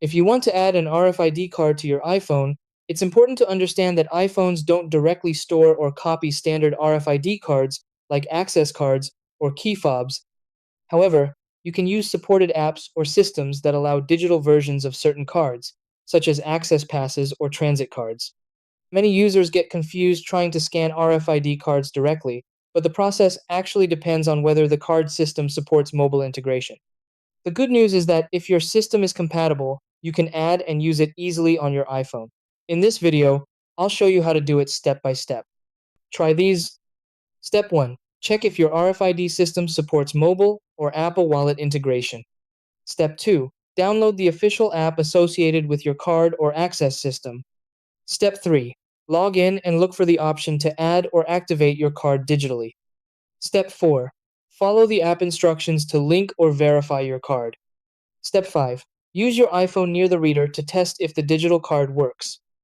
If you want to add an RFID card to your iPhone, it's important to understand that iPhones don't directly store or copy standard RFID cards like access cards or key fobs. However, you can use supported apps or systems that allow digital versions of certain cards, such as access passes or transit cards. Many users get confused trying to scan RFID cards directly, but the process actually depends on whether the card system supports mobile integration. The good news is that if your system is compatible, you can add and use it easily on your iPhone. In this video, I'll show you how to do it step by step. Try these. Step 1. Check if your RFID system supports mobile or Apple Wallet integration. Step 2. Download the official app associated with your card or access system. Step 3. Log in and look for the option to add or activate your card digitally. Step 4. Follow the app instructions to link or verify your card. Step 5. Use your iPhone near the reader to test if the digital card works.